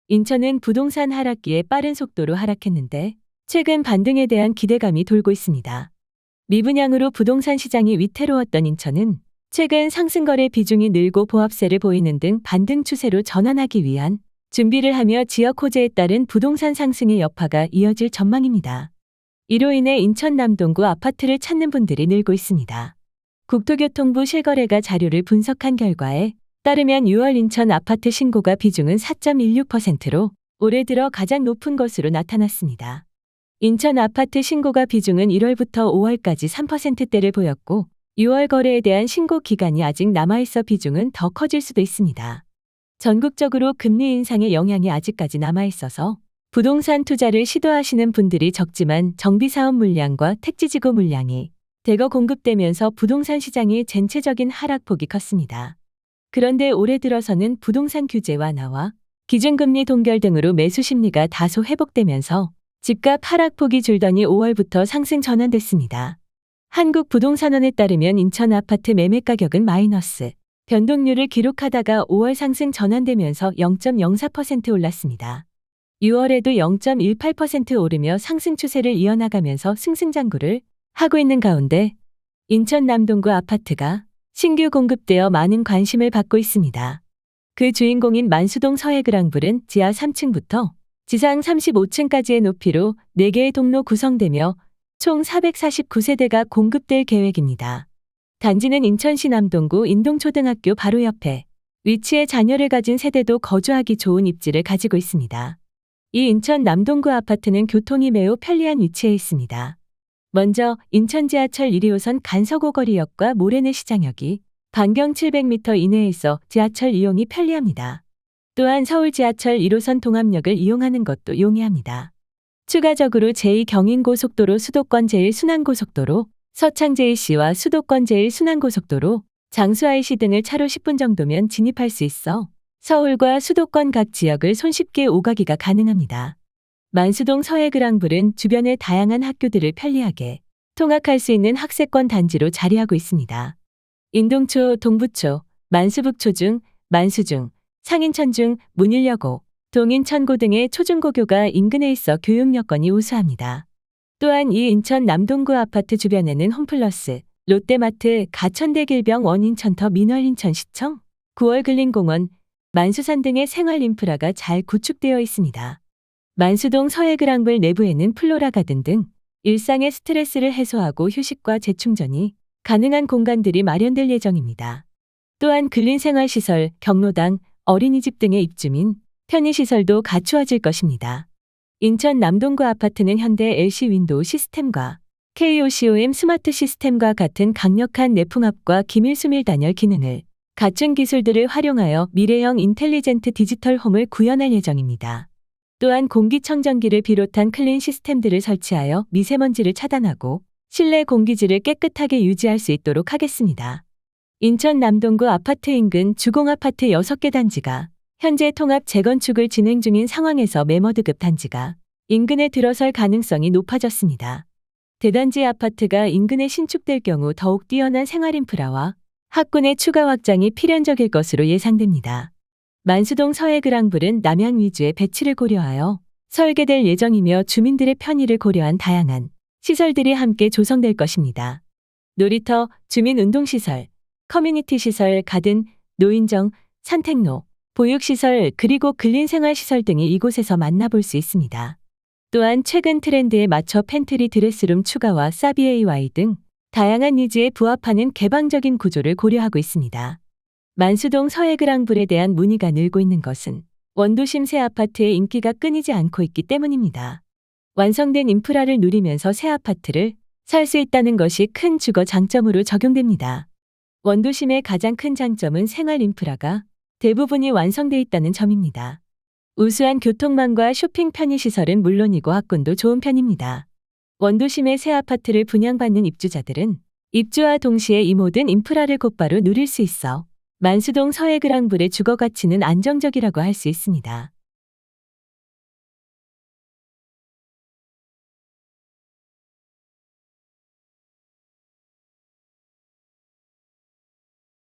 인천은 부동산 하락기에 빠른 속도로 하락했는데 최근 반등에 대한 기대감이 돌고 있습니다. 미분양으로 부동산 시장이 위태로웠던 인천은 최근 상승거래 비중이 늘고 보합세를 보이는 등 반등 추세로 전환하기 위한 준비를 하며 지역 호재에 따른 부동산 상승의 여파가 이어질 전망입니다. 이로 인해 인천 남동구 아파트를 찾는 분들이 늘고 있습니다. 국토교통부 실거래가 자료를 분석한 결과에 따르면 6월 인천 아파트 신고가 비중은 4.16%로 올해 들어 가장 높은 것으로 나타났습니다. 인천 아파트 신고가 비중은 1월부터 5월까지 3%대를 보였고 6월 거래에 대한 신고 기간이 아직 남아있어 비중은 더 커질 수도 있습니다. 전국적으로 금리 인상의 영향이 아직까지 남아있어서 부동산 투자를 시도하시는 분들이 적지만 정비사업 물량과 택지지구 물량이 대거 공급되면서 부동산 시장이 전체적인 하락폭이 컸습니다. 그런데 올해 들어서는 부동산 규제 완화와 기준금리 동결 등으로 매수 심리가 다소 회복되면서 집값 하락폭이 줄더니 5월부터 상승 전환됐습니다. 한국부동산원에 따르면 인천 아파트 매매 가격은 마이너스 변동률을 기록하다가 5월 상승 전환되면서 0.04% 올랐습니다. 6월에도 0.18% 오르며 상승 추세를 이어나가면서 승승장구를 하고 있는 가운데 인천 남동구 아파트가 신규 공급되어 많은 관심을 받고 있습니다. 그 주인공인 만수동 서해그랑블은 지하 3층부터 지상 35층까지의 높이로 4개의 동로 구성되며 총 449세대가 공급될 계획입니다. 단지는 인천시 남동구 인동초등학교 바로 옆에 위치해 자녀를 가진 세대도 거주하기 좋은 입지를 가지고 있습니다. 이 인천 남동구 아파트는 교통이 매우 편리한 위치에 있습니다. 먼저 인천 지하철 1호선 간서고거리역과 모래내 시장역이 반경 700m 이내에 있어 지하철 이용이 편리합니다. 또한 서울 지하철 1호선 동암역을 이용하는 것도 용이합니다. 추가적으로 제2경인고속도로 수도권 제1순환고속도로 서창 제2C와 수도권 제1순환고속도로 장수 IC 등을 차로 10분 정도면 진입할 수 있어 서울과 수도권 각 지역을 손쉽게 오가기가 가능합니다. 만수동 서해그랑블은 주변의 다양한 학교들을 편리하게 통학할 수 있는 학세권 단지로 자리하고 있습니다. 인동초, 동부초, 만수북초 중, 만수중, 상인천 중, 문일여고, 동인천고 등의 초중고교가 인근에 있어 교육 여건이 우수합니다. 또한 이 인천 남동구 아파트 주변에는 홈플러스, 롯데마트, 가천대길병 원인천터 민월인천시청, 9월근린공원, 만수산 등의 생활 인프라가 잘 구축되어 있습니다. 만수동 서해그랑블 내부에는 플로라 가든 등 일상의 스트레스를 해소하고 휴식과 재충전이 가능한 공간들이 마련될 예정입니다. 또한 근린생활시설, 경로당, 어린이집 등의 입주민, 편의시설도 갖추어질 것입니다. 인천 남동구 아파트는 현대 LC 윈도우 시스템과 KOCOM 스마트 시스템과 같은 강력한 내풍압과 기밀수밀 단열 기능을 갖춘 기술들을 활용하여 미래형 인텔리젠트 디지털 홈을 구현할 예정입니다. 또한 공기청정기를 비롯한 클린 시스템들을 설치하여 미세먼지를 차단하고 실내 공기질을 깨끗하게 유지할 수 있도록 하겠습니다. 인천 남동구 아파트 인근 주공아파트 6개 단지가 현재 통합 재건축을 진행 중인 상황에서 매머드급 단지가 인근에 들어설 가능성이 높아졌습니다. 대단지 아파트가 인근에 신축될 경우 더욱 뛰어난 생활 인프라와 학군의 추가 확장이 필연적일 것으로 예상됩니다. 만수동 서해그랑블은 남양 위주의 배치를 고려하여 설계될 예정이며 주민들의 편의를 고려한 다양한 시설들이 함께 조성될 것입니다. 놀이터, 주민운동시설, 커뮤니티시설, 가든, 노인정, 산책로, 보육시설 그리고 근린생활시설 등이 이곳에서 만나볼 수 있습니다. 또한 최근 트렌드에 맞춰 팬트리 드레스룸 추가와 사비AY 등 다양한 니즈에 부합하는 개방적인 구조를 고려하고 있습니다. 만수동 서해그랑블에 대한 문의가 늘고 있는 것은 원도심 새 아파트의 인기가 끊이지 않고 있기 때문입니다. 완성된 인프라를 누리면서 새 아파트를 살 수 있다는 것이 큰 주거 장점으로 적용됩니다. 원도심의 가장 큰 장점은 생활 인프라가 대부분이 완성돼 있다는 점입니다. 우수한 교통망과 쇼핑 편의시설은 물론이고 학군도 좋은 편입니다. 원도심의 새 아파트를 분양받는 입주자들은 입주와 동시에 이 모든 인프라를 곧바로 누릴 수 있어 만수동 서해그랑블의 주거 가치는 안정적이라고 할 수 있습니다.